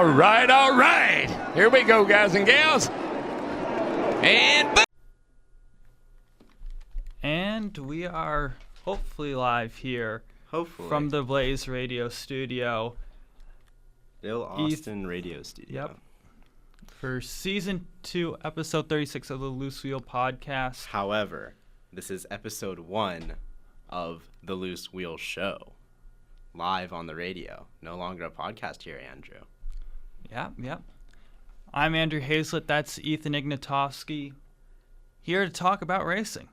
All right. Here we go, guys and gals. And we are hopefully live here from the Blaze Radio Studio. Bill Austin Radio Studio. Yep. For Season 2, Episode 36 of the Loose Wheel Podcast. However, this is Episode 1 of the Loose Wheel Show. Live on the radio. No longer a podcast here, Andrew. Yep. I'm Andrew Hazlett. That's Ethan Ignatowski. Here to talk about racing.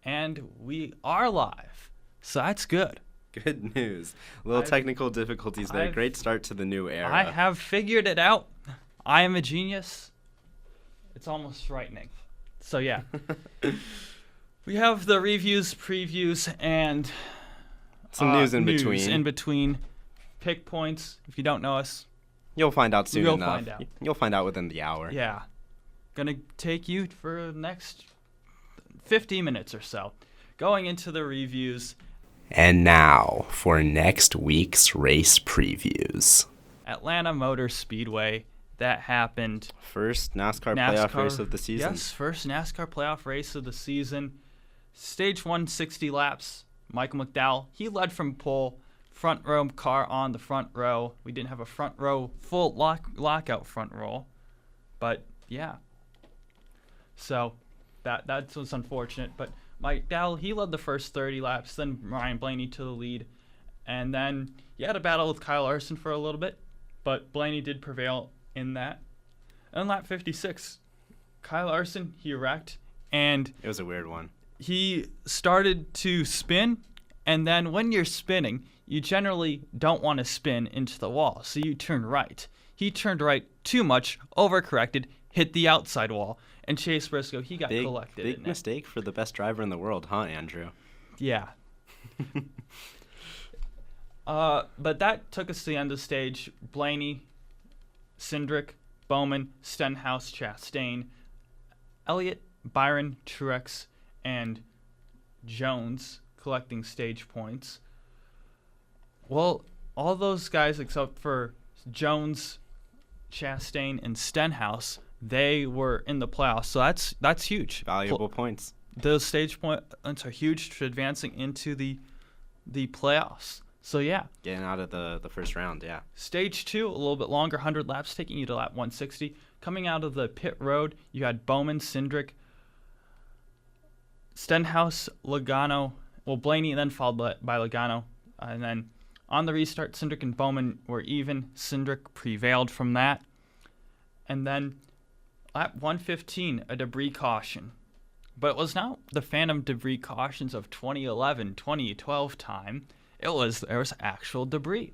And we are live. So that's good. Good news. Little technical difficulties there. Great start to the new era. I have figured it out. I am a genius. It's almost frightening. So yeah. We have the reviews, previews, and some news in between. Pick points. If you don't know us, you'll find out soon enough. Find out. You'll find out within the hour. Yeah. Gonna take you for the next 50 minutes or so. Going into the reviews. And now for next week's race previews. Atlanta Motor Speedway. That happened. First NASCAR playoff race of the season. Yes, first NASCAR playoff race of the season. Stage 1, 60 laps. Michael McDowell, he led from pole. Front row car on the front row. We didn't have a front row, full lockout front row. But, yeah. So, that was unfortunate. But McDowell, he led the first 30 laps. Then Ryan Blaney to the lead. And then he had a battle with Kyle Larson for a little bit. But Blaney did prevail in that. And lap 56, Kyle Larson, he wrecked. And it was a weird one. He started to spin. And then when you're spinning, you generally don't want to spin into the wall, so you turn right. He turned right too much, overcorrected, hit the outside wall, and Chase Briscoe, he got collected. Big mistake for the best driver in the world, huh, Andrew? Yeah. But that took us to the end of the stage. Blaney, Cindric, Bowman, Stenhouse, Chastain, Elliott, Byron, Truex, and Jones collecting stage points. Well, all those guys except for Jones, Chastain, and Stenhouse, they were in the playoffs. So that's huge. Valuable points. Those stage points are huge to advancing into the playoffs. So yeah. Getting out of the first round, yeah. Stage 2, a little bit longer, 100 laps, taking you to lap 160. Coming out of the pit road, you had Bowman, Cindric, Stenhouse, Logano. Well, Blaney then followed by Logano. And then on the restart, Cindric and Bowman were even. Cindric prevailed from that. And then lap 115, a debris caution. But it was not the phantom debris cautions of 2011, 2012 time. There was actual debris.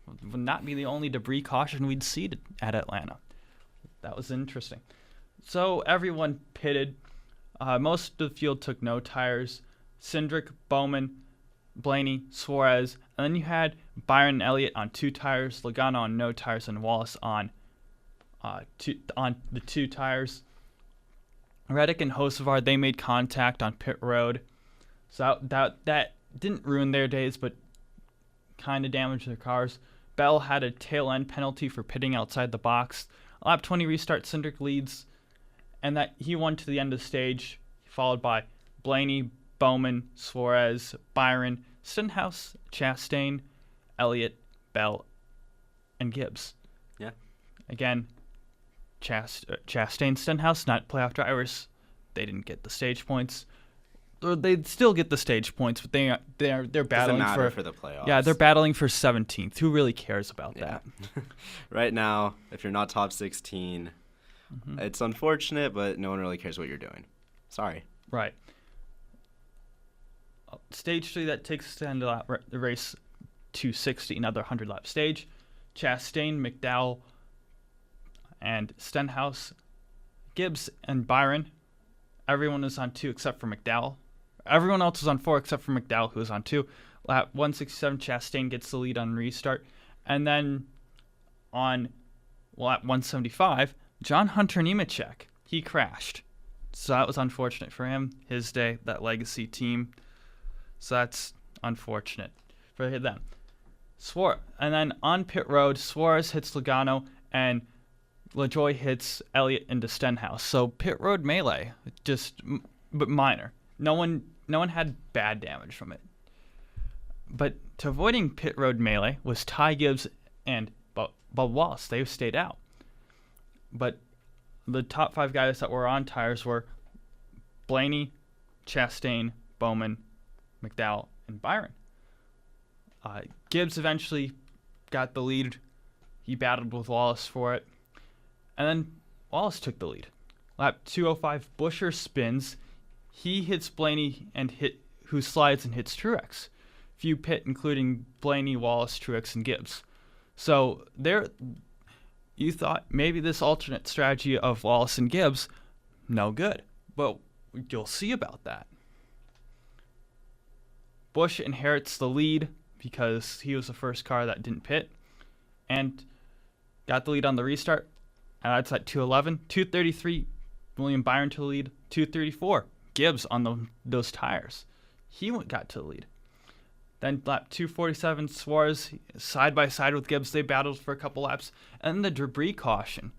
It would not be the only debris caution we'd see at Atlanta. That was interesting. So everyone pitted. Most of the field took no tires. Cindric, Bowman, Blaney, Suarez, and then you had Byron and Elliott on 2 tires, Logano on no tires, and Wallace on the 2 tires. Reddick and Hocevar, they made contact on pit road, so that didn't ruin their days, but kind of damaged their cars. Bell had a tail end penalty for pitting outside the box. Lap 20 restart, Cindric leads, and that he won to the end of the stage, followed by Blaney, Bowman, Suarez, Byron, Stenhouse, Chastain, Elliott, Bell, and Gibbs. Yeah. Again, Chastain, Stenhouse, not playoff drivers. They didn't get the stage points. Or they'd still get the stage points, but they're battling Doesn't matter for the playoffs. Yeah, they're battling for 17th. Who really cares about that? Right now, if you're not top 16, it's unfortunate, but no one really cares what you're doing. Sorry. Right. Stage 3, that takes us to the end of the race 260, another 100-lap stage. Chastain, McDowell, and Stenhouse, Gibbs, and Byron. Everyone was on 2 except for McDowell. Everyone else was on 4 except for McDowell, who was on 2. Lap 167, Chastain gets the lead on restart. And then on lap 175, John Hunter Nemechek, he crashed. So that was unfortunate for him, his day, that legacy team. So that's unfortunate for them. And then on pit road, Suarez hits Logano, and LaJoie hits Elliott into Stenhouse. So pit road melee, but minor. No one had bad damage from it. But to avoiding pit road melee was Ty Gibbs and Bud Wallace. They stayed out. But the top 5 guys that were on tires were Blaney, Chastain, Bowman, McDowell, and Byron. Gibbs eventually got the lead. He battled with Wallace for it. And then Wallace took the lead. Lap 205, Buescher spins. He hits Blaney who slides and hits Truex. Few pit, including Blaney, Wallace, Truex, and Gibbs. So there, you thought maybe this alternate strategy of Wallace and Gibbs, no good. But you'll see about that. Busch inherits the lead because he was the first car that didn't pit and got the lead on the restart. And that's at 211. 233, William Byron to the lead. 234, Gibbs on those tires. He got to the lead. Then lap 247, Suarez side by side with Gibbs. They battled for a couple laps. And then the debris caution.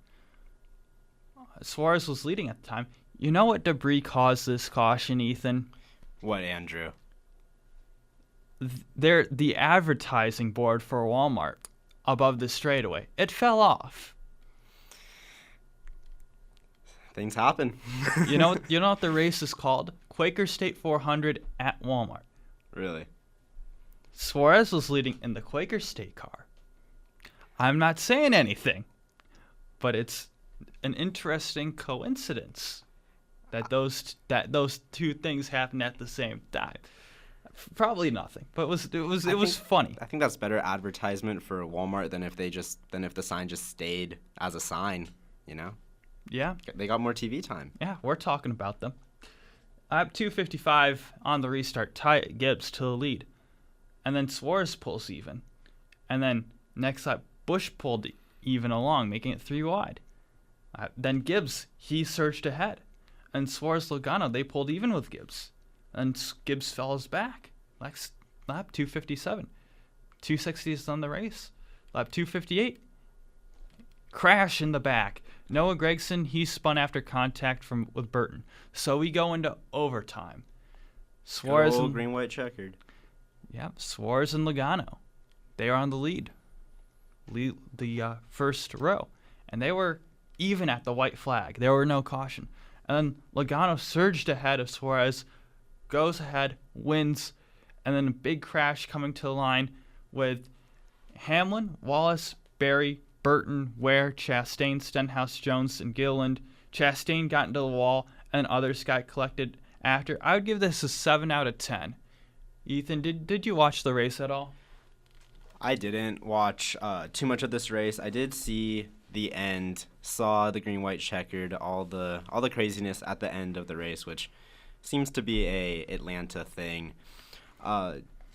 Suarez was leading at the time. You know what debris caused this caution, Ethan? What, Andrew? The advertising board for Walmart above the straightaway. It fell off. Things happen. You know what the race is called? Quaker State 400 at Walmart. Really? Suarez was leading in the Quaker State car. I'm not saying anything, but it's an interesting coincidence that those two things happened at the same time. Probably nothing, but it was funny. I think that's better advertisement for Walmart than if the sign just stayed as a sign, you know? Yeah. They got more TV time. Yeah, we're talking about them. Lap 255 on the restart, Ty Gibbs to the lead. And then Suarez pulls even. And then next lap, Busch pulled even along, making it 3 wide. Then Gibbs, he surged ahead. And Suarez Logano, they pulled even with Gibbs. And Gibbs fell his back. Lap 257. 260 is on the race. Lap 258. Crash in the back. Noah Gragson, he spun after contact with Burton. So we go into overtime. Suarez and green, white, checkered. Yeah, Suarez and Logano. They are on the lead. The first row. And they were even at the white flag. There were no caution. And then Logano surged ahead of Suarez, goes ahead, wins, and then a big crash coming to the line with Hamlin, Wallace, Berry, Burton, Ware, Chastain, Stenhouse, Jones, and Gilliland. Chastain got into the wall, and others got collected after. I would give this a 7 out of 10. Ethan, did you watch the race at all? I didn't watch too much of this race. I did see the end, saw the green, white, checkered, all the craziness at the end of the race, which seems to be a Atlanta thing.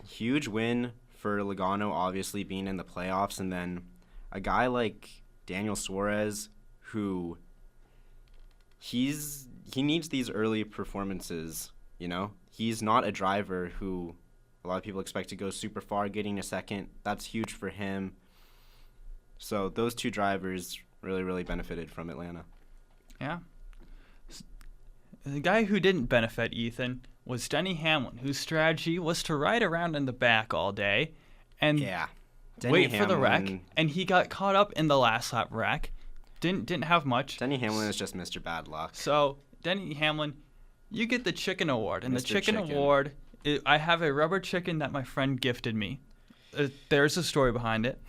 Huge win for Logano, obviously being in the playoffs, and then a guy like Daniel Suarez, who he needs these early performances. You know, he's not a driver who a lot of people expect to go super far. Getting a second, that's huge for him. So those two drivers really, really benefited from Atlanta. Yeah. The guy who didn't benefit, Ethan, was Denny Hamlin, whose strategy was to ride around in the back all day and wait for the wreck. And he got caught up in the last lap wreck. Didn't have much. Denny Hamlin is just Mr. Bad Luck. So, Denny Hamlin, you get the chicken award. And Mr. the chicken Chicken. award, I have a rubber chicken that my friend gifted me. There's a story behind it.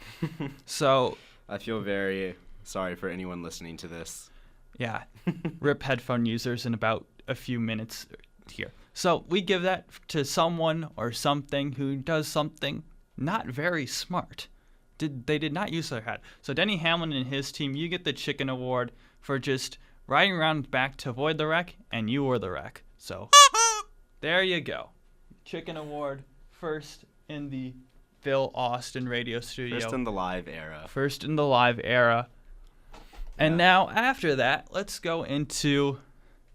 So I feel very sorry for anyone listening to this. Yeah. Rip headphone users in about a few minutes here. So we give that to someone or something who does something not very smart. They did not use their head. So Denny Hamlin and his team, you get the chicken award for just riding around back to avoid the wreck, and you were the wreck. So there you go. Chicken award, first in the Phil Austin radio studio. First in the live era. First in the live era. And now, after that, let's go into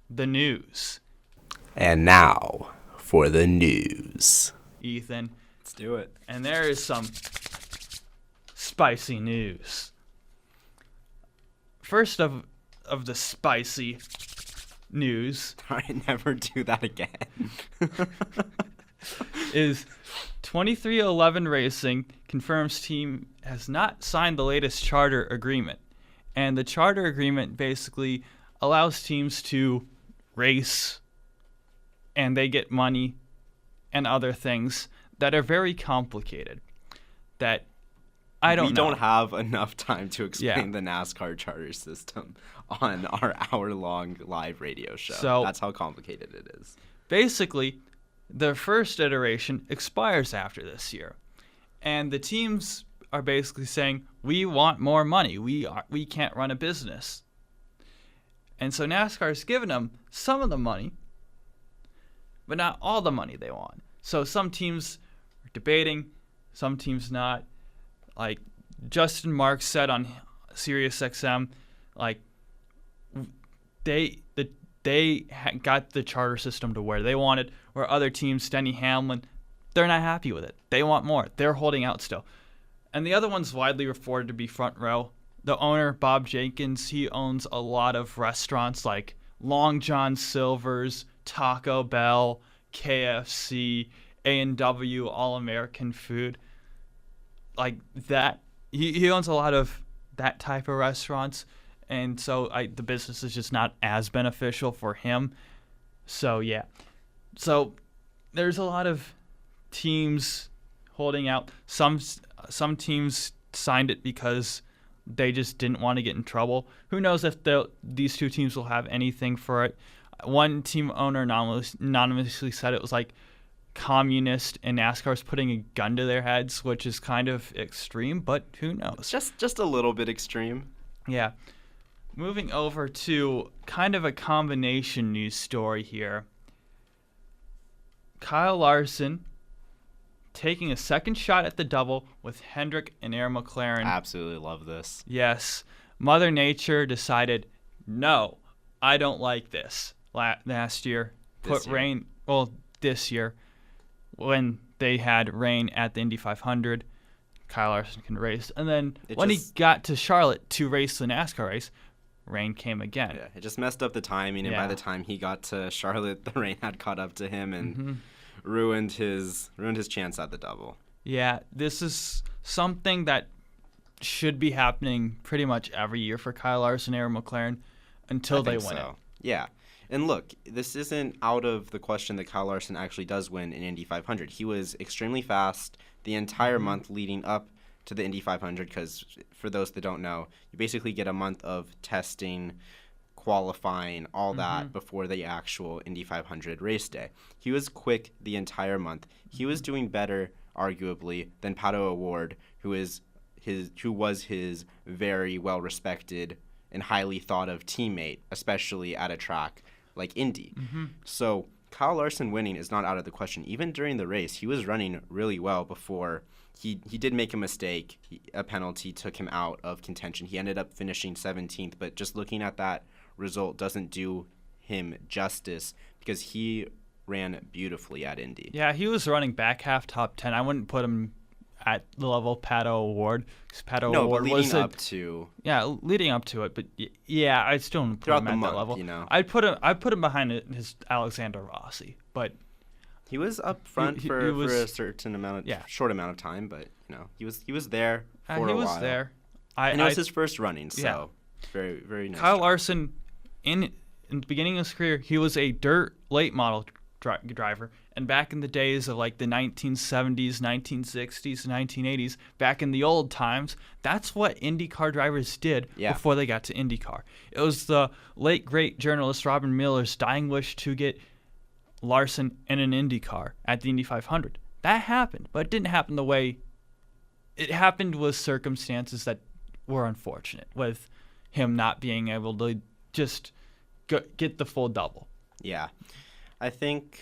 the news. And now for the news. Ethan. Let's do it. And there is some spicy news. First of the spicy news All right, never do that again. is 2311 Racing confirms team has not signed the latest charter agreement. And the charter agreement basically allows teams to race and they get money and other things that are very complicated that I don't know. We don't have enough time to explain the NASCAR charter system on our hour-long live radio show. So that's how complicated it is. Basically, the first iteration expires after this year. And the teams are basically saying, we want more money. We can't run a business. And so NASCAR's given them some of the money, but not all the money they want. So some teams are debating, some teams not. Like Justin Marks said on SiriusXM, like they got the charter system to where they wanted, where other teams, Denny Hamlin, they're not happy with it. They want more. They're holding out still. And the other one's widely reported to be Front Row. The owner, Bob Jenkins, he owns a lot of restaurants like Long John Silver's, Taco Bell, KFC, A&W, All-American Food. Like that. He owns a lot of that type of restaurants. And so the business is just not as beneficial for him. So, yeah. So there's a lot of teams holding out. Some teams signed it because they just didn't want to get in trouble. Who knows if these two teams will have anything for it. One team owner anonymously said it was like communist and NASCAR's putting a gun to their heads, which is kind of extreme, but who knows? Just a little bit extreme. Yeah. Moving over to kind of a combination news story here. Kyle Larson taking a second shot at the double with Hendrick and Aaron McLaren. Absolutely love this. Yes. Mother Nature decided, no, I don't like this. Last year. This year. When they had rain at the Indy 500, Kyle Larson can race. And then he got to Charlotte to race the NASCAR race, rain came again. Yeah, it just messed up the timing, and by the time he got to Charlotte, the rain had caught up to him and ruined his chance at the double. Yeah, this is something that should be happening pretty much every year for Kyle Larson and Aaron McLaren until they win it. Yeah. And look, this isn't out of the question that Kyle Larson actually does win in Indy 500. He was extremely fast the entire month leading up to the Indy 500 because, for those that don't know, you basically get a month of testing, qualifying, all that before the actual Indy 500 race day. He was quick the entire month. He was doing better, arguably, than Pato O'Ward, who was his very well-respected and highly thought-of teammate, especially at a track like Indy. So Kyle Larson winning is not out of the question. Even during the race, he was running really well before he did make a mistake. A penalty took him out of contention. He ended up finishing 17th, but just looking at that result doesn't do him justice because he ran beautifully at Indy. Yeah, he was running back half top 10. I wouldn't put him at the level of Pato O'Ward. But leading up to... Yeah, leading up to it. But yeah, I still don't put him at that level. You know? I'd put him behind his Alexander Rossi. But he was up front for a certain short amount of time. But he was there for a while. He was there. And it was his first running, so very, very nice. Kyle Larson, in the beginning of his career, he was a dirt late model driver. And back in the days of like the 1970s, 1960s, 1980s, back in the old times, that's what IndyCar drivers did before they got to IndyCar. It was the late, great journalist Robin Miller's dying wish to get Larson in an IndyCar at the Indy 500. That happened, but it didn't happen the way it happened with circumstances that were unfortunate, with him not being able to just get the full double. Yeah. I think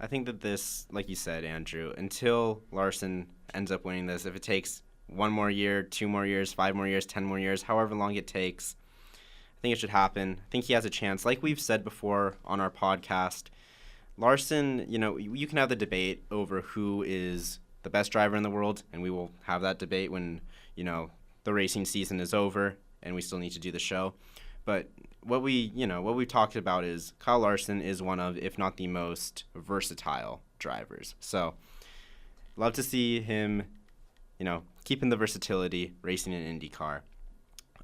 that this, like you said, Andrew, until Larson ends up winning this, if it takes 1 more year, 2 more years, 5 more years, 10 more years, however long it takes, I think it should happen. I think he has a chance. Like we've said before on our podcast, Larson, you can have the debate over who is the best driver in the world, and we will have that debate when, the racing season is over and we still need to do the show. But what we talked about is Kyle Larson is one of, if not the most versatile drivers. So love to see him, keeping the versatility, racing in IndyCar.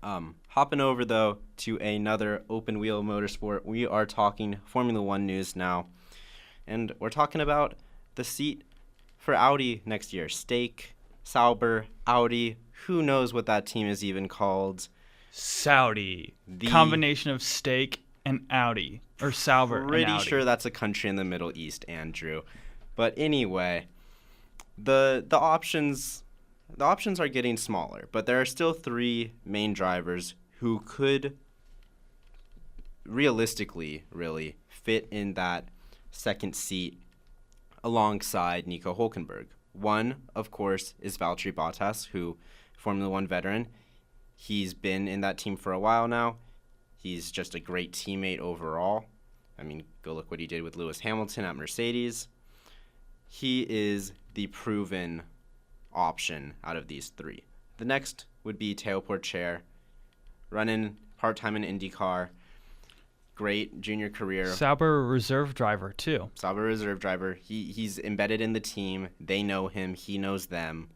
Hopping over, though, to another open-wheel motorsport, we are talking Formula One news now. And we're talking about the seat for Audi next year. Stake, Sauber, Audi, who knows what that team is even called. Saudi. Combination of Stake and Audi. Or Sauber and Audi. Pretty sure that's a country in the Middle East, Andrew. But anyway, the options are getting smaller, but there are still 3 main drivers who could realistically really fit in that second seat alongside Nico Hülkenberg. One, of course, is Valtteri Bottas, who Formula One veteran. He's been in that team for a while now. He's just a great teammate overall. I mean, go look what he did with Lewis Hamilton at Mercedes. He is the proven option out of these 3. The next would be Théo Pourchaire, running part-time in IndyCar. Great junior career. Sauber reserve driver, too. Sauber reserve driver. He's embedded in the team. They know him. He knows them.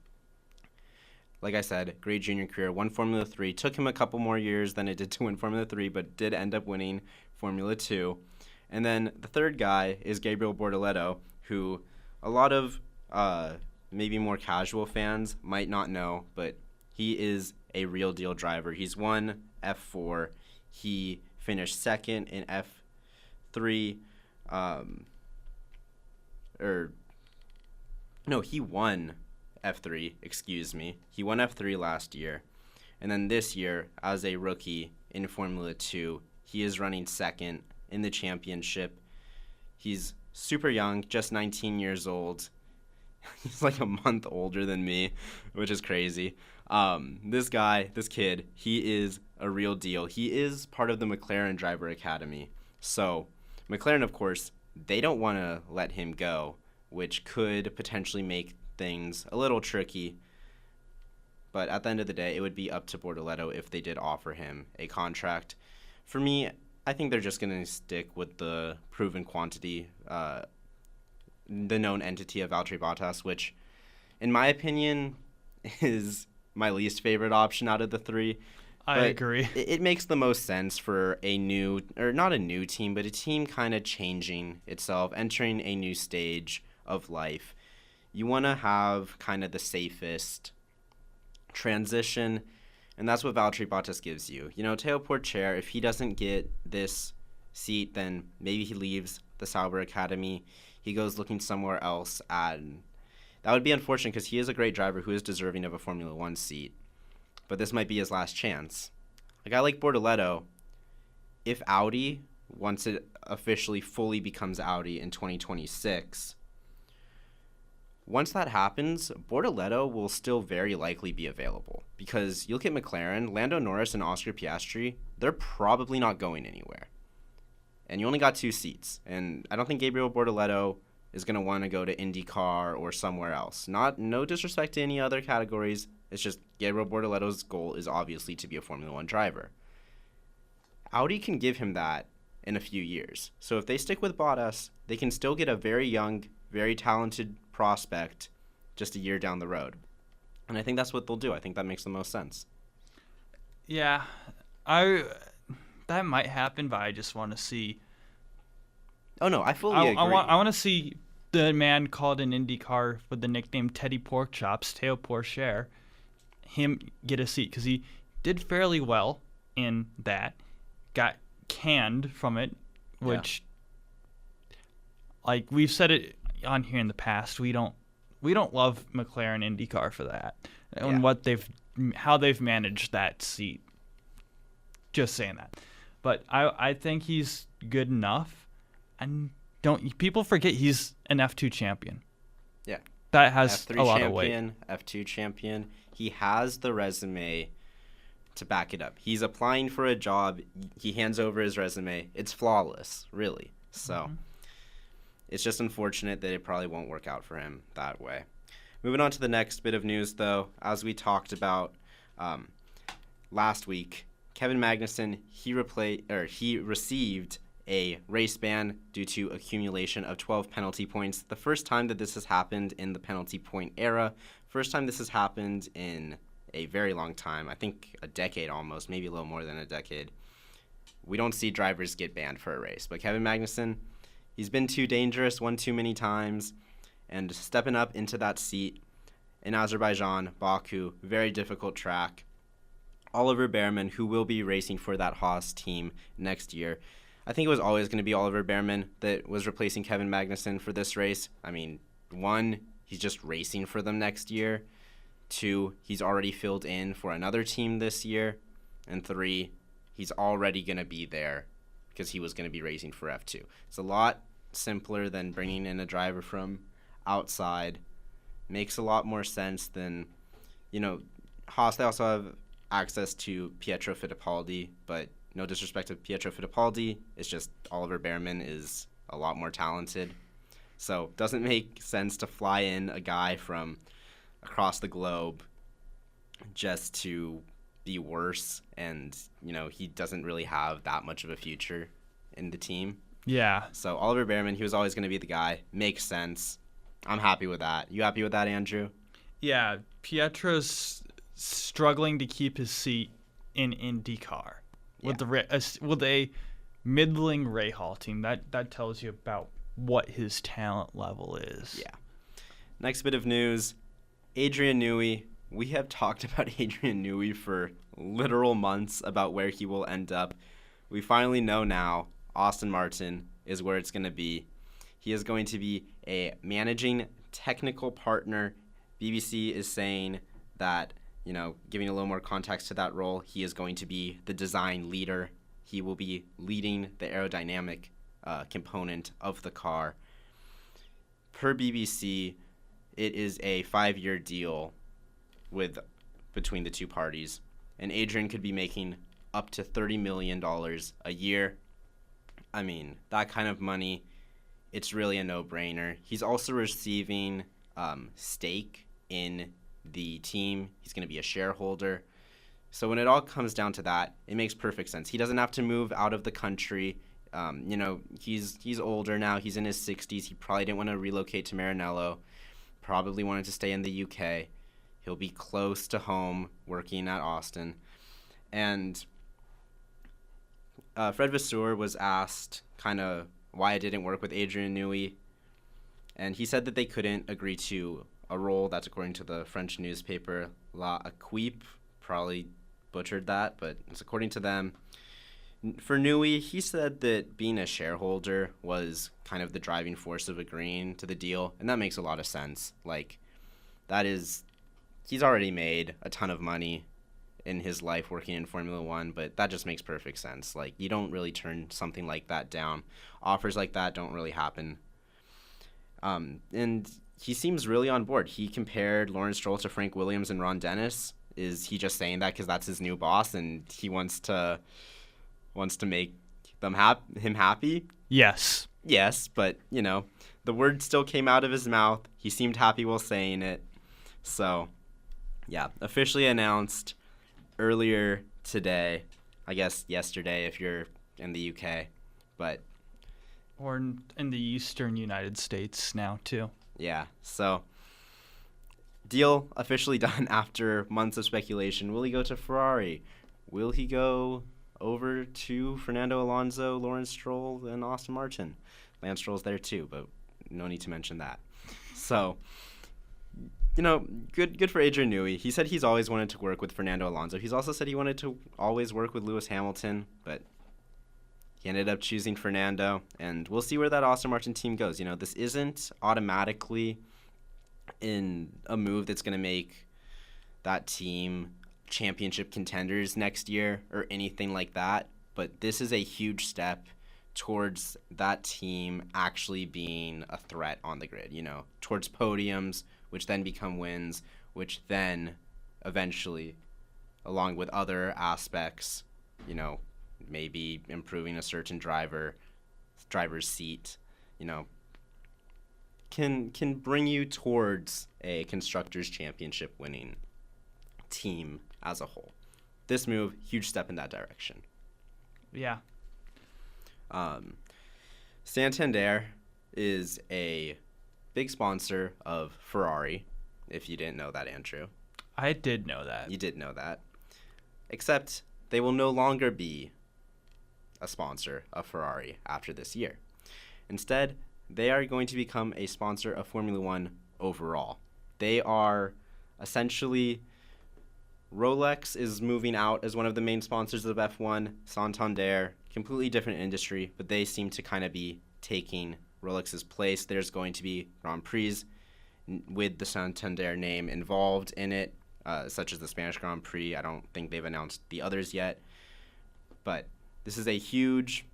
Like I said, great junior career. Won Formula 3. Took him a couple more years than it did to win Formula 3, but did end up winning Formula 2. And then the third guy is Gabriel Bortoleto, who a lot of maybe more casual fans might not know, but he is a real deal driver. He's won F4. He finished second in F3. He won F3, excuse me. He won F3 last year. And then this year, as a rookie in Formula 2, he is running second in the championship. He's super young, just 19 years old. He's like a month older than me, which is crazy. This kid, he is a real deal. He is part of the McLaren Driver Academy. So McLaren, of course, they don't want to let him go, which could potentially make things a little tricky. But at the end of the day, it would be up to Bortoleto if they did offer him a contract. For me, I think they're just going to stick with the proven quantity, the known entity of Valtteri Bottas, which, in my opinion, is my least favorite option out of the 3. I agree. It makes the most sense for a new, or not a new team, but a team kind of changing itself, entering a new stage of life. You want to have kind of the safest transition, and that's what Valtteri Bottas gives you. Théo Pourchaire, if he doesn't get this seat, then maybe he leaves the Sauber Academy. He goes looking somewhere else, and that would be unfortunate because he is a great driver who is deserving of a Formula One seat. But this might be his last chance. A guy like Bortoleto, if Audi, once it officially fully becomes Audi in 2026, once that happens, Bortoleto will still very likely be available. Because you look at McLaren, Lando Norris and Oscar Piastri, they're probably not going anywhere. And you only got 2 seats. And I don't think Gabriel Bortoleto is going to want to go to IndyCar or somewhere else. No disrespect to any other categories. It's just Gabriel Bortoleto's goal is obviously to be a Formula One driver. Audi can give him that in a few years. So if they stick with Bottas, they can still get a very young, very talented prospect just a year down the road. And I think that's what they'll do. I think that makes the most sense. Yeah, that might happen, but I just want to see. Oh no, I fully agree. I want to see the man called in IndyCar with the nickname Teddy Porkchops, Théo Pourchaire, him get a seat because he did fairly well in that. Got canned from it, which, like we've said it on here in the past, we don't love McLaren IndyCar for that and how they've managed that seat. Just saying that. But I think he's good enough, and people forget he's an F2 champion. Yeah, that has F3 a lot champion, of weight. F2 champion. He has the resume to back it up. He's applying for a job. He hands over his resume. It's flawless, really. So it's just unfortunate that it probably won't work out for him that way. Moving on to the next bit of news, though, as we talked about, last week, Kevin Magnussen, he received a race ban due to accumulation of 12 penalty points. The first time that this has happened in the penalty point era. First time this has happened in a very long time. I think a decade almost, maybe a little more than a decade. We don't see drivers get banned for a race. But Kevin Magnussen, he's been too dangerous, won too many times, and stepping up into that seat in Azerbaijan, Baku, very difficult track. Oliver Behrman, who will be racing for that Haas team next year. I think it was always going to be Oliver Behrman that was replacing Kevin Magnussen for this race. I mean, 1, he's just racing for them next year. 2, he's already filled in for another team this year. And 3, he's already going to be there because he was going to be racing for F2. It's a lot simpler than bringing in a driver from outside. Makes a lot more sense than, Haas, they also have access to Pietro Fittipaldi, but no disrespect to Pietro Fittipaldi, it's just Oliver Behrman is a lot more talented. So doesn't make sense to fly in a guy from across the globe just to be worse, and, he doesn't really have that much of a future in the team. Yeah. So Oliver Behrman, he was always going to be the guy. Makes sense. I'm happy with that. You happy with that, Andrew? Yeah, Pietro's struggling to keep his seat in IndyCar with a middling Rahal team. That tells you about what his talent level is. Yeah. Next bit of news, Adrian Newey. We have talked about Adrian Newey for literal months about where he will end up. We finally know now Aston Martin is where it's going to be. He is going to be a managing technical partner. BBC is saying that, giving a little more context to that role, he is going to be the design leader. He will be leading the aerodynamic component of the car. Per BBC, it is a 5-year deal between the two parties, and Adrian could be making up to $30 million a year. I mean, that kind of money, it's really a no-brainer. He's also receiving stake in the team. He's going to be a shareholder. So when it all comes down to that, it makes perfect sense. He doesn't have to move out of the country. He's older now. He's in his 60s. He probably didn't want to relocate to Maranello. Probably wanted to stay in the UK. He'll be close to home working at Austin. And Fred Vasseur was asked kind of why it didn't work with Adrian Newey. And he said that they couldn't agree to a role that's according to the French newspaper La Equipe. Probably butchered that, but it's according to them. For Newey, he said that being a shareholder was kind of the driving force of agreeing to the deal, and that makes a lot of sense. He's already made a ton of money in his life working in Formula One, but that just makes perfect sense. You don't really turn something like that down. Offers like that don't really happen. And he seems really on board. He compared Lawrence Stroll to Frank Williams and Ron Dennis. Is he just saying that because that's his new boss and he wants to make him happy? Yes. Yes, but, the word still came out of his mouth. He seemed happy while saying it. So, yeah, officially announced earlier today. I guess yesterday if you're in the UK. But Or in the eastern United States now, too. Yeah, so deal officially done after months of speculation. Will he go to Ferrari? Will he go over to Fernando Alonso, Lawrence Stroll, and Aston Martin? Lance Stroll's there too, but no need to mention that. So, good for Adrian Newey. He said he's always wanted to work with Fernando Alonso. He's also said he wanted to always work with Lewis Hamilton, but he ended up choosing Fernando, and we'll see where that Aston Martin team goes. This isn't automatically in a move that's going to make that team championship contenders next year or anything like that, but this is a huge step towards that team actually being a threat on the grid, towards podiums, which then become wins, which then eventually, along with other aspects, maybe improving a certain driver's seat, can bring you towards a Constructors' Championship winning team as a whole. This move, huge step in that direction. Yeah. Santander is a big sponsor of Ferrari, if you didn't know that, Andrew. I did know that. You did know that. Except they will no longer be a sponsor of Ferrari after this year. Instead, they are going to become a sponsor of Formula One overall. They are essentially, Rolex is moving out as one of the main sponsors of F1. Santander, completely different industry, but they seem to kind of be taking Rolex's place. There's going to be Grand Prix with the Santander name involved in it, such as the Spanish Grand Prix. I don't think they've announced the others yet. But this is a huge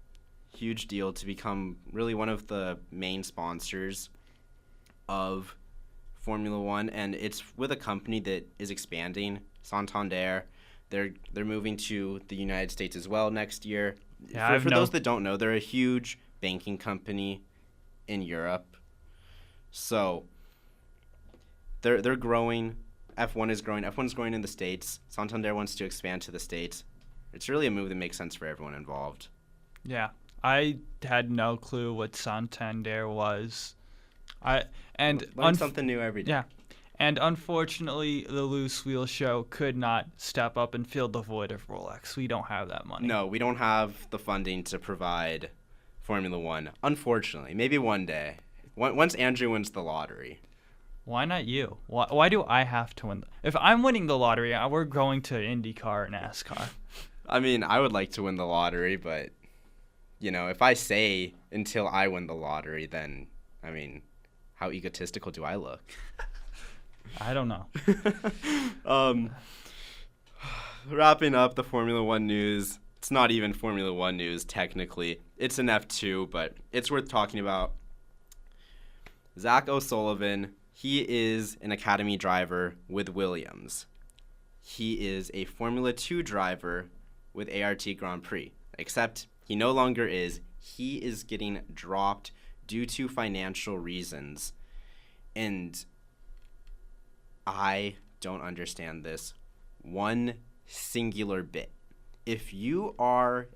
deal to become really one of the main sponsors of Formula One, and it's with a company that is expanding. Santander, they're moving to the United States as well next year. Yeah, for those that don't know, they're a huge banking company in Europe. So they're growing. F1 is growing. F1 is growing in the States. Santander wants to expand to the States. It's really a move that makes sense for everyone involved. Yeah. I had no clue what Santander was. Learn something new every day. Yeah. And unfortunately, the Loose Wheel Show could not step up and fill the void of Rolex. We don't have that money. No, we don't have the funding to provide Formula One. Unfortunately, maybe one day, once Andrew wins the lottery. Why not you? Why do I have to win? If I'm winning the lottery, we're going to Indycar or NASCAR. I mean, I would like to win the lottery, but, if I say until I win the lottery, then, how egotistical do I look? I don't know. Wrapping up the Formula One news. It's not even Formula One news, technically. It's an F2, but it's worth talking about. Zach O'Sullivan, he is an academy driver with Williams. He is a Formula 2 driver with ART Grand Prix, except he no longer is. He is getting dropped due to financial reasons. And I don't understand this one singular bit. If you are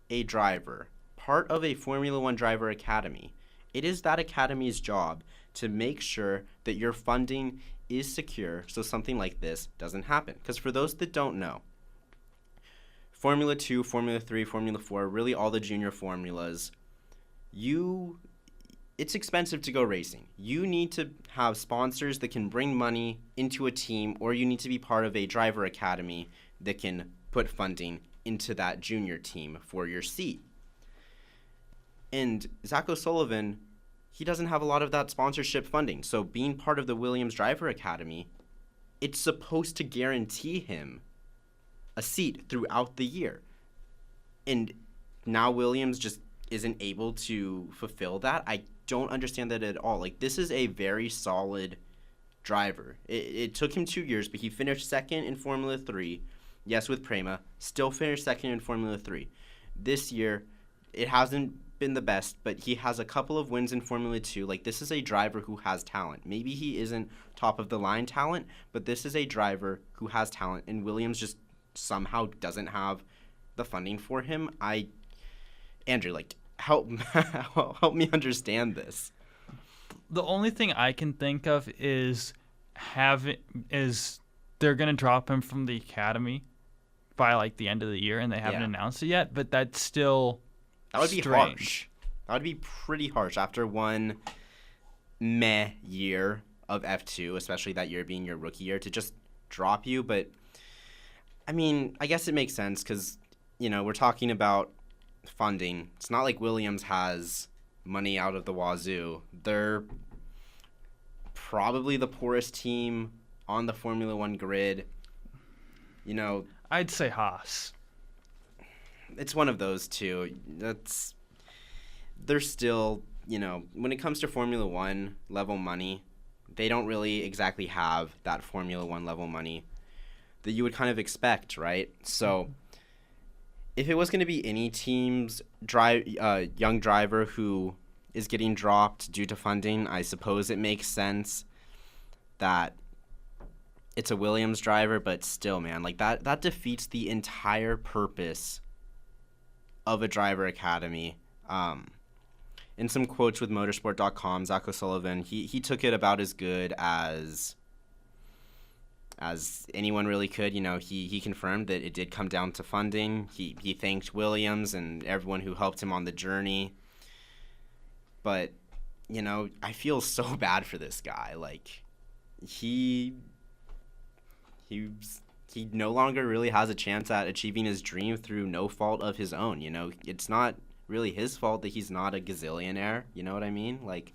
a driver, part of a Formula One driver academy, it is that academy's job to make sure that your funding is secure so something like this doesn't happen. Because for those that don't know, Formula 2, Formula 3, Formula 4, really all the junior formulas, it's expensive to go racing. You need to have sponsors that can bring money into a team, or you need to be part of a driver academy that can put funding into that junior team for your seat. And Zach O'Sullivan, he doesn't have a lot of that sponsorship funding. So being part of the Williams Driver Academy, it's supposed to guarantee him a seat throughout the year. And now Williams just isn't able to fulfill that. I don't understand that at all. This is a very solid driver. It took him 2 years, but he finished second in Formula 3. Yes, with Prema. Still finished second in Formula 3. This year, it hasn't been the best, but he has a couple of wins in Formula 2. This is a driver who has talent. Maybe he isn't top of the line talent, but this is a driver who has talent, and Williams just somehow doesn't have the funding for him. Andrew, help me understand this. The only thing I can think of is they're gonna drop him from the academy by the end of the year, and they haven't announced it yet. But that's still that would be strange. harsh. That would be pretty harsh after one meh year of F2, especially that year being your rookie year, to just drop you. But I guess it makes sense because we're talking about funding. It's not like Williams has money out of the wazoo. They're probably the poorest team on the Formula One grid. I'd say Haas. It's one of those two. They're still, when it comes to Formula One level money, they don't really exactly have that Formula One level money that you would kind of expect, right? So if it was going to be any team's young driver who is getting dropped due to funding, I suppose it makes sense that it's a Williams driver, but still, man, like that defeats the entire purpose of a driver academy. In some quotes with motorsport.com, Zach O'Sullivan, he took it about as good as anyone really could. You know, he confirmed that it did come down to funding. He thanked Williams and everyone who helped him on the journey. But, you know, I feel so bad for this guy. Like, he no longer really has a chance at achieving his dream through no fault of his own. You know, it's not really his fault that he's not a gazillionaire. You know what I mean? Like,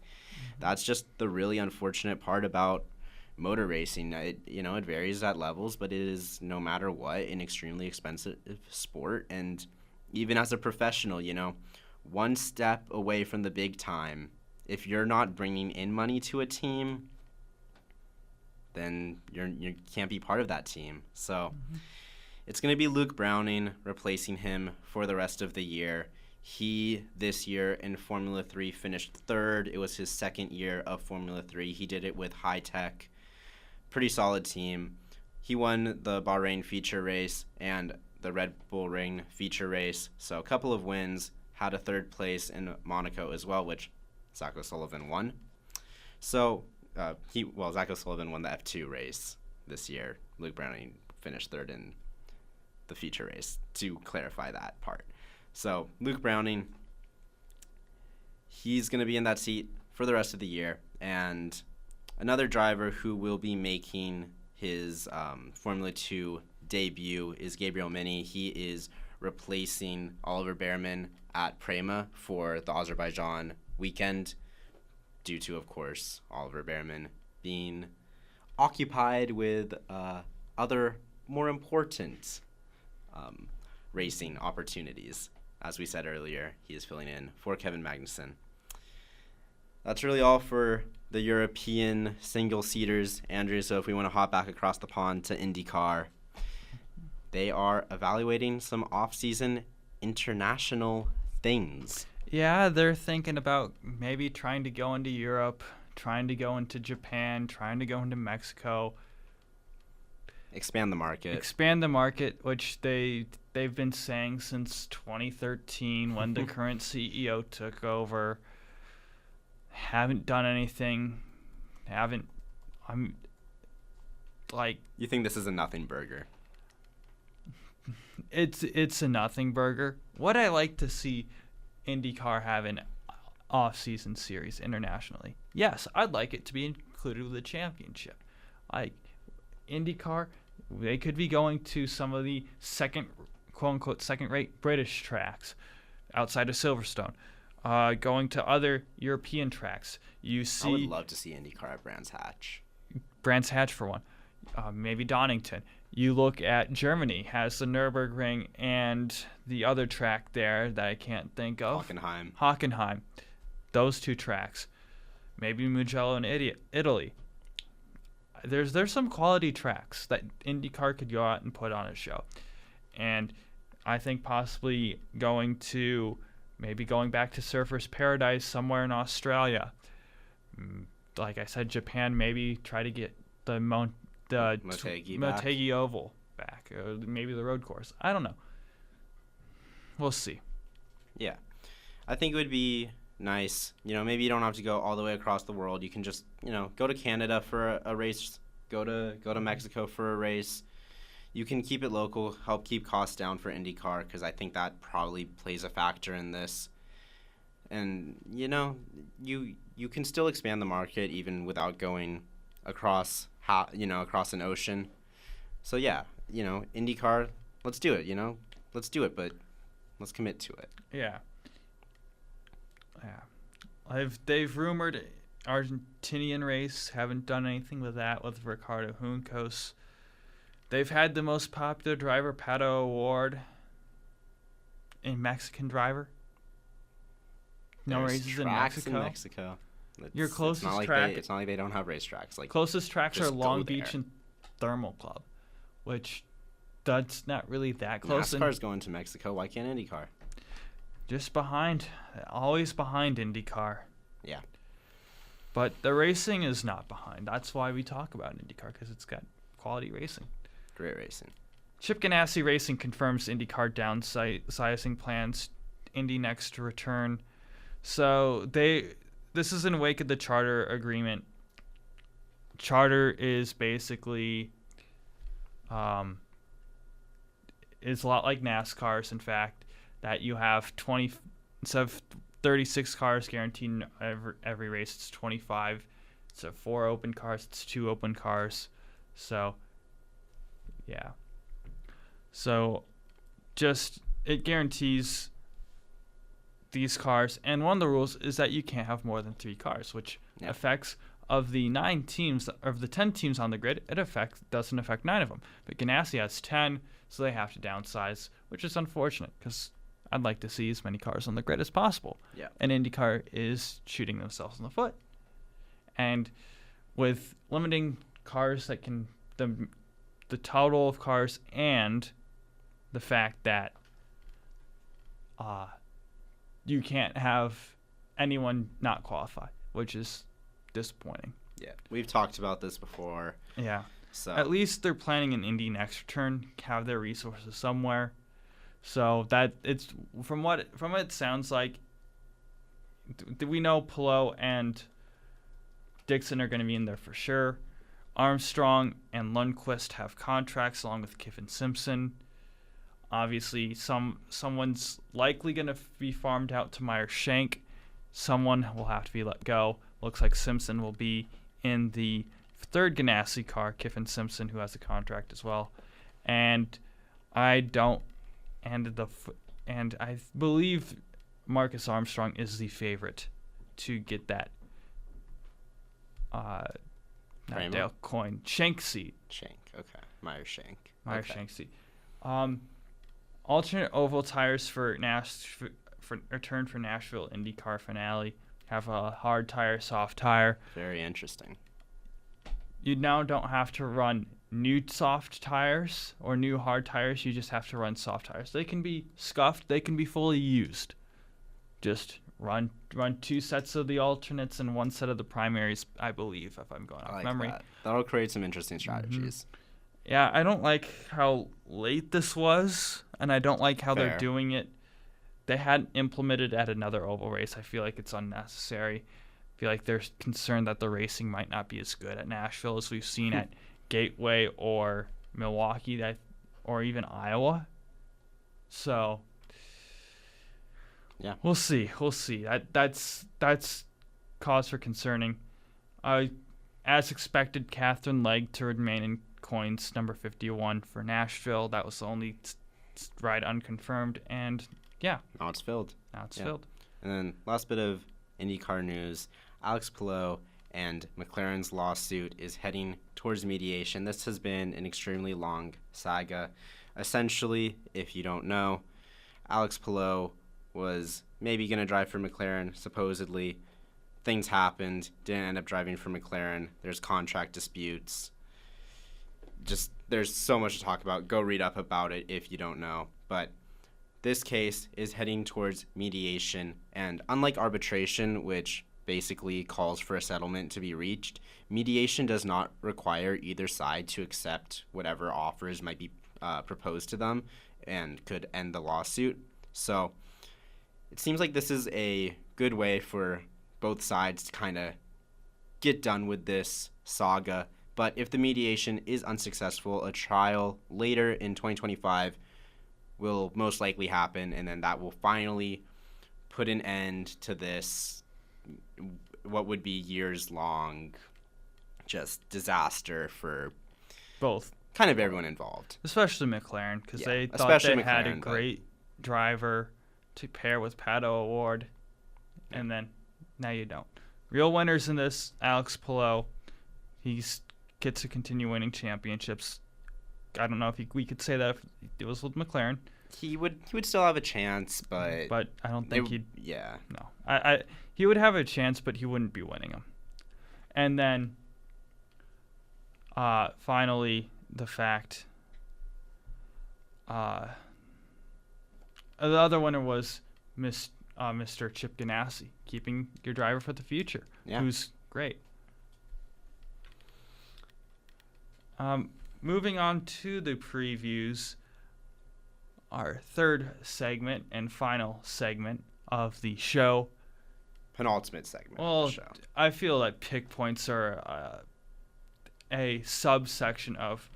that's just the really unfortunate part about motor racing. It varies at levels, but it is, no matter what, an extremely expensive sport. And even as a professional, you know, one step away from the big time, if you're not bringing in money to a team, then you can't be part of that team. So it's going to be Luke Browning replacing him for the rest of the year. He, this year in Formula 3, finished third. It was his second year of Formula 3. He did it with High Tech. Pretty solid team. He won the Bahrain feature race and the Red Bull Ring feature race. So a couple of wins. Had a third place in Monaco as well, which Zach O'Sullivan won. So Zach O'Sullivan won the F2 race this year. Luke Browning finished third in the feature race, to clarify that part. So Luke Browning, he's going to be in that seat for the rest of the year. And another driver who will be making his Formula 2 debut is Gabriel Mini. He is replacing Oliver Behrman at Prema for the Azerbaijan weekend, due to, of course, Oliver Behrman being occupied with other more important racing opportunities. As we said earlier, he is filling in for Kevin Magnussen. That's really all for the European single-seaters, Andrew. So if we want to hop back across the pond to IndyCar, they are evaluating some off-season international things. Yeah, they're thinking about maybe trying to go into Europe, trying to go into Japan, trying to go into Mexico. Expand the market. Which they've been saying since 2013 when the current CEO took over. Haven't done anything. You think this is a nothing burger? It's a nothing burger. What I like to see IndyCar have an off-season series internationally. Yes, I'd like it to be included with the championship. Like IndyCar, they could be going to some of the quote-unquote second-rate British tracks outside of Silverstone, going to other European tracks. I would love to see IndyCar at Brands Hatch. Brands Hatch for one. Maybe Donington. You look at Germany, has the Nürburgring and the other track there that I can't think of. Hockenheim. Those two tracks. Maybe Mugello in Italy. There's some quality tracks that IndyCar could go out and put on a show. And I think possibly going back to Surfer's Paradise somewhere in Australia. Like I said, Japan, maybe try to get the Motegi Oval back, or maybe the road course. I don't know. We'll see. Yeah, I think it would be nice. You know, maybe you don't have to go all the way across the world. You can just, go to Canada for a race, go to Mexico for a race. You can keep it local, help keep costs down for IndyCar, because I think that probably plays a factor in this. And you can still expand the market even without going across an ocean. So yeah, IndyCar, let's do it. Let's do it, but let's commit to it. Yeah. They've rumored Argentinian race. Haven't done anything with that with Ricardo Juncos. They've had the most popular driver Pato Award in Mexican driver. No races in Mexico. Your closest track. It's not like they don't have racetracks. Like, closest tracks are Long Beach and Thermal Club, which that's not really that close. NASCAR's going to Mexico. Why can't IndyCar? Just behind, always behind IndyCar. Yeah. But the racing is not behind. That's why we talk about IndyCar, because it's got quality racing. Great racing. Chip Ganassi Racing confirms IndyCar downsizing plans. Indy next to return. So this is in wake of the charter agreement. Charter is basically is a lot like NASCAR's, in fact, that you have 20 instead of 36 cars guaranteed in every race, it's 25. So 4 open cars, it's 2 open cars. So yeah. So just it guarantees these cars, and one of the rules is that you can't have more than 3 cars, which affects of the 9 teams, of the 10 teams on the grid, doesn't affect 9 of them. But Ganassi has 10, so they have to downsize, which is unfortunate because I'd like to see as many cars on the grid as possible. Yeah. And IndyCar is shooting themselves in the foot. And with limiting cars that can the total of cars and the fact that you can't have anyone not qualify, which is disappointing. Yeah, we've talked about this before. Yeah. So at least they're planning an Indy next return, have their resources somewhere. So that it's from what it sounds like, we know Palou and Dixon are going to be in there for sure. Armstrong and Lundqvist have contracts along with Kiffin Simpson. Obviously, someone's likely going to be farmed out to Meyer Shank. Someone will have to be let go. Looks like Simpson will be in the 3rd Ganassi car, Kiffin Simpson, who has a contract as well. And I believe Marcus Armstrong is the favorite to get that not Dale Coyne Shank seat. Shank, okay. Meyer Shank. Shank seat. Alternate oval tires for return for Nashville IndyCar finale. Have a hard tire, soft tire. Very interesting. You now don't have to run new soft tires or new hard tires. You just have to run soft tires. They can be scuffed. They can be fully used. Just run 2 sets of the alternates and 1 set of the primaries, I believe, if I'm going off memory. That'll create some interesting strategies. Mm-hmm. Yeah, I don't like how late this was, and I don't like how they're doing it. They hadn't implemented at another oval race. I feel like it's unnecessary. I feel like they're concerned that the racing might not be as good at Nashville as we've seen at Gateway or Milwaukee, or even Iowa. So yeah, we'll see. That's cause for concerning. As expected, Catherine Legg to remain in Coyne's number 51 for Nashville. That was the only ride unconfirmed, and yeah, now it's filled. Filled. And then last bit of IndyCar news: Alex Palou and McLaren's lawsuit is heading towards mediation. This has been an extremely long saga. Essentially, if you don't know, Alex Palou was maybe going to drive for McLaren, supposedly. Things happened, didn't end up driving for McLaren. There's contract disputes. Just, there's so much to talk about. Go read up about it if you don't know. But this case is heading towards mediation, and unlike arbitration, which basically calls for a settlement to be reached, mediation does not require either side to accept whatever offers might be proposed to them and could end the lawsuit. So it seems like this is a good way for both sides to kind of get done with this saga. But if the mediation is unsuccessful, a trial later in 2025 will most likely happen, and then that will finally put an end to this, what would be years-long just disaster for both. Kind of everyone involved. Especially McLaren, because they thought they had a great driver to pair with Pato O'Ward, and then now you don't. Real winners in this, Alex Palou. He gets to continue winning championships. I don't know if we could say that if it was with McLaren. He would still have a chance, but I don't think he'd. Yeah. No, he would have a chance, but he wouldn't be winning them. And then, finally, the fact. The other winner was Mr. Chip Ganassi, keeping your driver for the future, who's great. moving on to the previews, our third segment and final segment of the show. Penultimate segment Well, of the show. I feel that pick points are a subsection of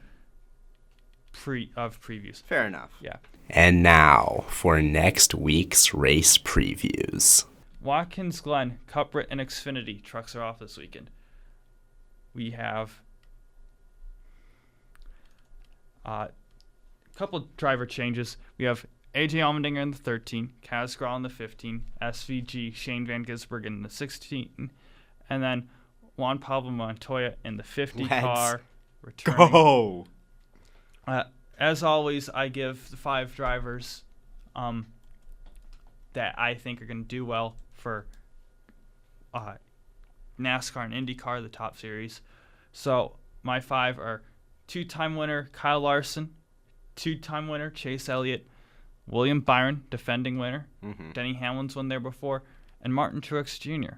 previews. Fair enough. Yeah. And now for next week's race previews. Watkins Glen, Cup and Xfinity trucks are off this weekend. We have a couple driver changes. We have AJ Allmendinger in the 13, Kaz Grall in the 15, SVG Shane Van Gisbergen in the 16, and then Juan Pablo Montoya in the 50 car returning. Go! As always, I give the 5 drivers that I think are going to do well for NASCAR and IndyCar, the top series. So my 5 are 2-time winner Kyle Larson, 2-time winner Chase Elliott, William Byron, defending winner, Denny Hamlin's won there before, and Martin Truex Jr.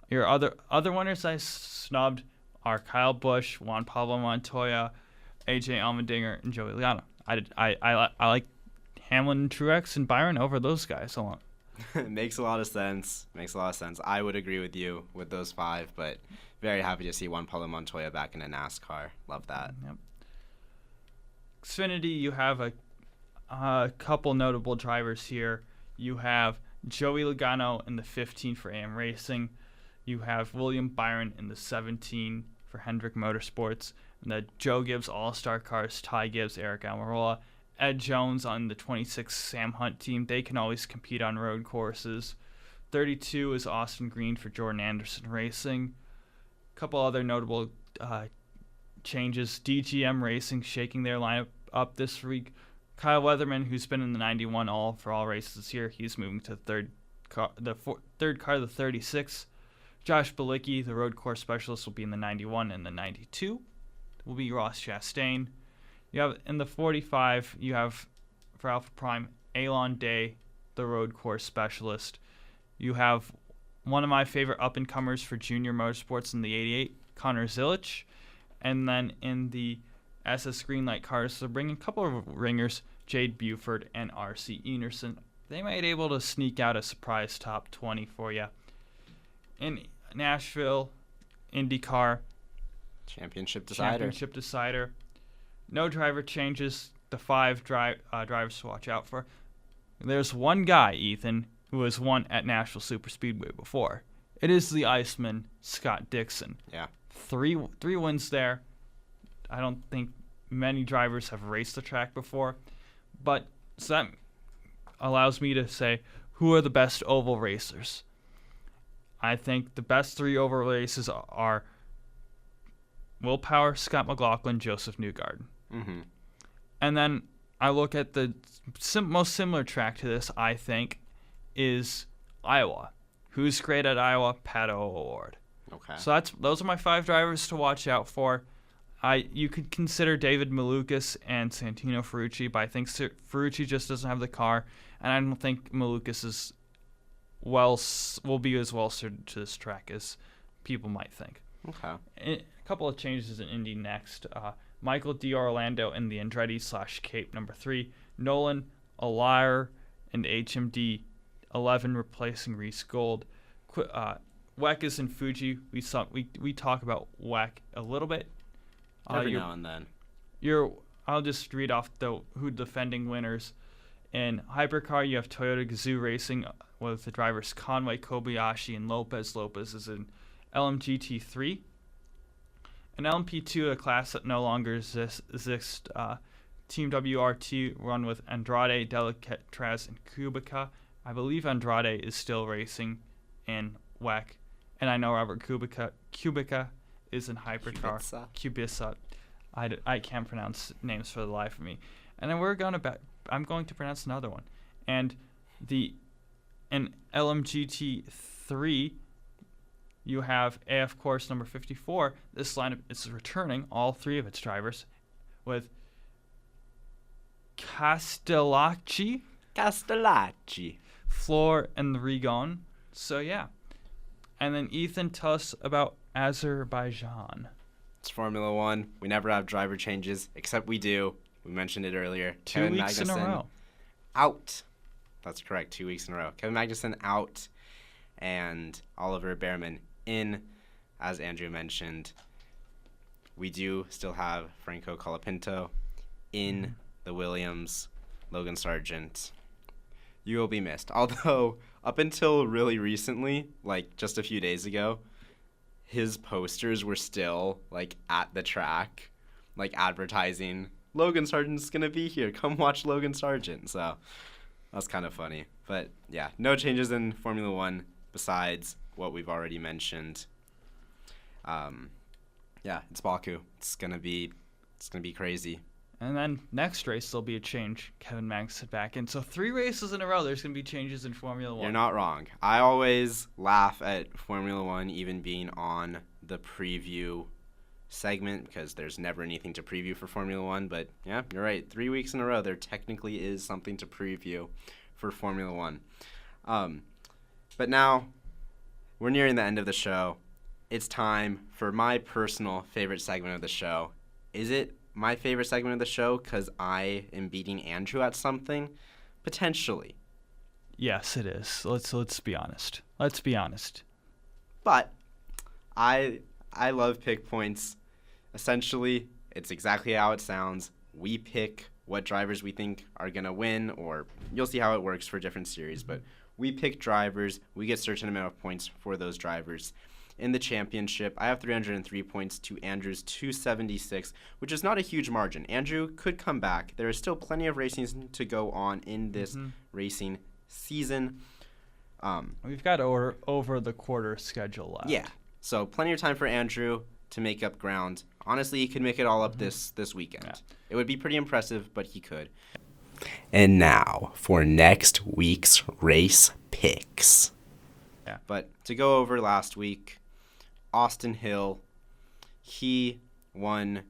Your other winners I snubbed are Kyle Busch, Juan Pablo Montoya, AJ Allmendinger, and Joey Logano. I like Hamlin, Truex, and Byron over those guys a lot. Makes a lot of sense. I would agree with you with those 5, but very happy to see Juan Pablo Montoya back in a NASCAR. Love that. Yep. Xfinity, you have a couple notable drivers here. You have Joey Logano in the 15 for AM Racing. You have William Byron in the 17 for Hendrick Motorsports. And the Joe Gibbs All-Star Cars, Ty Gibbs, Eric Almirola. Ed Jones on the 26 Sam Hunt team. They can always compete on road courses. 32 is Austin Green for Jordan Anderson Racing. A couple other notable changes. DGM Racing shaking their lineup up this week. Kyle Weatherman, who's been in the 91 for all races this year, he's moving to the third car, the 36. Josh Bilicki, the road course specialist, will be in the 91, and the 92 will be Ross Chastain. You have in the 45, you have for Alpha Prime, Elon Day, the road course specialist. You have one of my favorite up-and-comers for Junior Motorsports in the 88, Connor Zilic. And then in the SS Greenlight cars, they're bringing a couple of ringers, Jade Buford and R.C. Enerson. They might be able to sneak out a surprise top 20 for you. In Nashville, IndyCar, Championship decider. No driver changes. The 5 drivers to watch out for. There's one guy, Ethan, who has won at Nashville Superspeedway before. It is the Iceman, Scott Dixon. Yeah. 3 wins there. I don't think many drivers have raced the track before. But so that allows me to say, who are the best oval racers? I think the best 3 oval races are Will Power, Scott McLaughlin, Joseph Newgarden. Mm-hmm. And then I look at the most similar track to this, I think, is Iowa. Who's great at Iowa? Pato O'Ward. Okay. So those are my 5 drivers to watch out for. You could consider David Malukas and Santino Ferrucci, but I think Ferrucci just doesn't have the car, and I don't think Malukas will be as well suited to this track as people might think. Okay. A couple of changes in Indy next. Michael D'Orlando in the Andretti/Cape number 3. Nolan Alaire in the HMD 11 replacing Reese Gold. Weck is in Fuji. We talk about Weck a little bit. Every now and then. I'll just read off who defending winners. In Hypercar, you have Toyota Gazoo Racing with the drivers Conway, Kobayashi, and Lopez. Lopez is in LMGT3. In LMP2, a class that no longer exists, Team WRT run with Andrade, Delicatraz, and Kubica. I believe Andrade is still racing in WEC, and I know Robert Kubica is in Hypercar. Kubica. I can't pronounce names for the life of me. And then I'm going to pronounce another one. And in LMGT3, you have AF course number 54. This lineup is returning all 3 of its drivers with Castellacci, Floor, and Rigon. So, yeah. And then Ethan, tell us about Azerbaijan. It's Formula One. We never have driver changes, except we do. We mentioned it earlier. 2 weeks in a row. Out. That's correct. 2 weeks in a row. Kevin Magnussen out, and Oliver Behrman in. As Andrew mentioned, we do still have Franco Colapinto in the Williams. Logan Sargent, you will be missed. Although, up until really recently, like just a few days ago, his posters were still like at the track, like advertising, Logan Sargent's going to be here. Come watch Logan Sargent. So that's kind of funny. But yeah, no changes in Formula One besides what we've already mentioned. Yeah, it's Baku. It's gonna be crazy. And then next race there'll be a change. Kevin Magnussen back in. So 3 races in a row there's gonna be changes in Formula One. You're not wrong. I always laugh at Formula One even being on the preview segment because there's never anything to preview for Formula One. But yeah, you're right. 3 weeks in a row there technically is something to preview for Formula One. But now we're nearing the end of the show. It's time for my personal favorite segment of the show. Is it my favorite segment of the show because I am beating Andrew at something? Potentially. Yes, it is. Let's be honest. Let's be honest. But I love pick points. Essentially, it's exactly how it sounds. We pick what drivers we think are going to win, or you'll see how it works for different series, but we pick drivers. We get a certain amount of points for those drivers. In the championship, I have 303 points to Andrew's 276, which is not a huge margin. Andrew could come back. There is still plenty of racing to go on in this racing season. We've got over the quarter schedule left. Yeah, so plenty of time for Andrew to make up ground. Honestly, he could make it all up this weekend. Yeah. It would be pretty impressive, but he could. And now for next week's race picks. Yeah. But to go over last week, Austin Hill, he won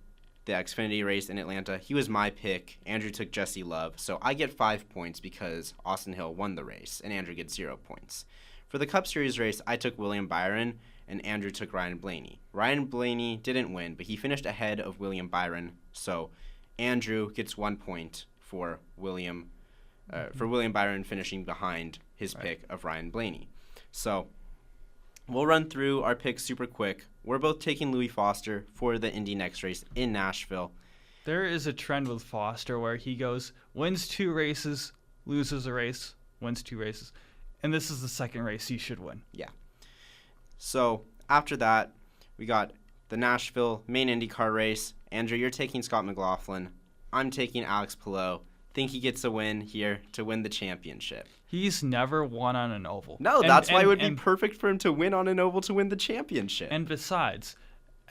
the Xfinity race in Atlanta. He was my pick. Andrew took Jesse Love. So I get 5 points because Austin Hill won the race, and Andrew gets 0 points. For the Cup Series race, I took William Byron, and Andrew took Ryan Blaney. Ryan Blaney didn't win, but he finished ahead of William Byron. So Andrew gets 1 point for William Byron finishing behind his pick of Ryan Blaney. So we'll run through our picks super quick. We're both taking Louis Foster for the Indy Next race in Nashville. There is a trend with Foster where he goes, wins 2 races, loses a race, wins 2 races. And this is the second race he should win. Yeah. So after that, we got the Nashville main IndyCar race. Andrew, you're taking Scott McLaughlin. I'm taking Alex Palou. Think he gets a win here to win the championship. He's never won on an oval. No, that's why it would be perfect for him to win on an oval to win the championship. And besides,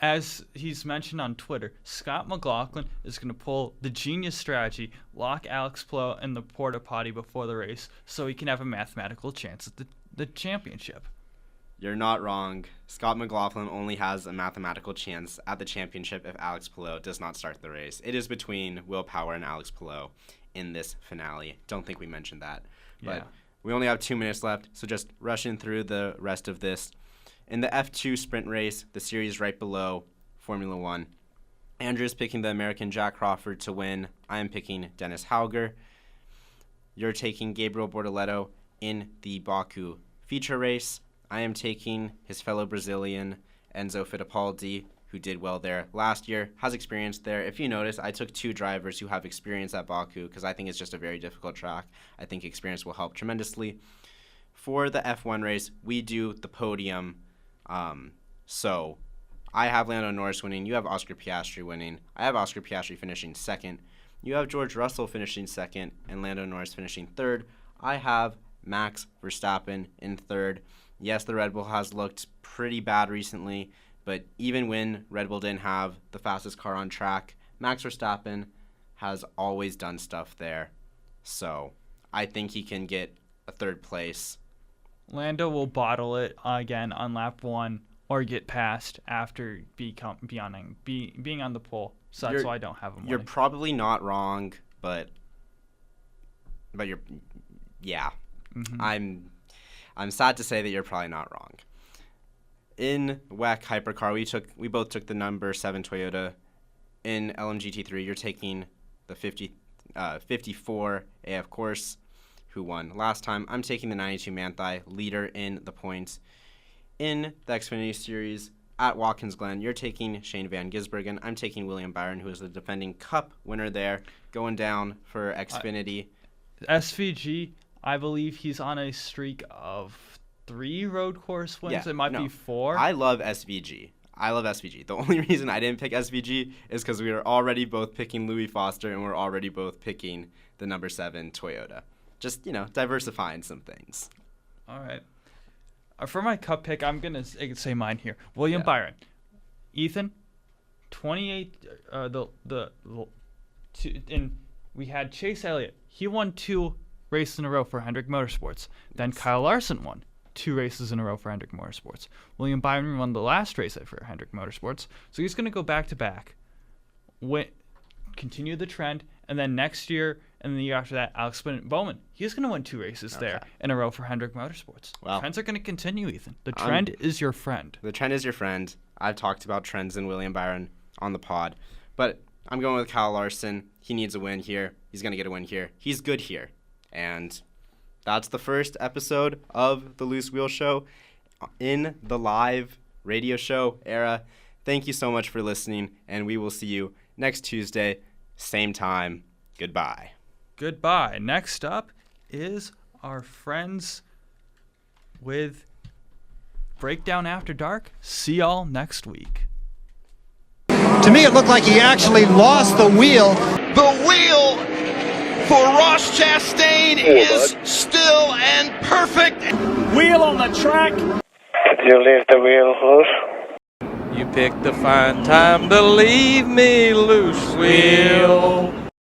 as he's mentioned on Twitter, Scott McLaughlin is going to pull the genius strategy, lock Alex Palou in the porta potty before the race so he can have a mathematical chance at the championship. You're not wrong. Scott McLaughlin only has a mathematical chance at the championship if Alex Palou does not start the race. It is between Will Power and Alex Palou in this finale. Don't think we mentioned that. But we only have 2 minutes left, so just rushing through the rest of this. In the F2 sprint race, the series right below Formula One, Andrew's picking the American Jack Crawford to win. I am picking Dennis Hauger. You're taking Gabriel Bortoleto in the Baku feature race. I am taking his fellow Brazilian, Enzo Fittipaldi, who did well there last year, has experience there. If you notice, I took 2 drivers who have experience at Baku because I think it's just a very difficult track. I think experience will help tremendously. For the F1 race, we do the podium. So I have Lando Norris winning. You have Oscar Piastri winning. I have Oscar Piastri finishing second. You have George Russell finishing second and Lando Norris finishing third. I have Max Verstappen in third. Yes, the Red Bull has looked pretty bad recently, but even when Red Bull didn't have the fastest car on track, Max Verstappen has always done stuff there. So I think he can get a third place. Lando will bottle it again on lap 1 or get passed after being on the pole. So that's why I don't have him. You're probably not wrong, but you're, yeah. I'm sad to say that you're probably not wrong. in WEC Hypercar, we both took the number 7 Toyota. In LMGT3, you're taking the 54 AF course, who won last time. I'm taking the 92 Manthey, leader in the points. In the Xfinity Series at Watkins Glen, you're taking Shane Van Gisbergen. I'm taking William Byron, who is the defending Cup winner there, going down for Xfinity. SVG, I believe he's on a streak of 3 road course wins. Yeah, it might be 4. I love SVG. The only reason I didn't pick SVG is because we were already both picking Louis Foster and we're already both picking the number 7 Toyota. Just, diversifying some things. All right. For my Cup pick, I'm going to say mine here. William Byron. Ethan, 28, and we had Chase Elliott. He won 2 races in a row for Hendrick Motorsports. Then Kyle Larson won 2 races in a row for Hendrick Motorsports. William Byron won the last race for Hendrick Motorsports. So he's going to go back-to-back, continue the trend, and then next year and the year after that, Alex Bowman. He's going to win 2 races there in a row for Hendrick Motorsports. Wow. Trends are going to continue, Ethan. The trend is your friend. The trend is your friend. I've talked about trends in William Byron on the pod. But I'm going with Kyle Larson. He needs a win here. He's going to get a win here. He's good here. And that's the first episode of the Loose Wheel Show in the live radio show era. Thank you so much for listening, and we will see you next Tuesday, same time. Goodbye. Goodbye. Next up is our friends with Breakdown After Dark. See y'all next week. To me, it looked like he actually lost the wheel. The wheel for Ross Chastain is still and perfect. Wheel on the track. Did you leave the wheel loose? You picked the fine time to leave me loose, wheel.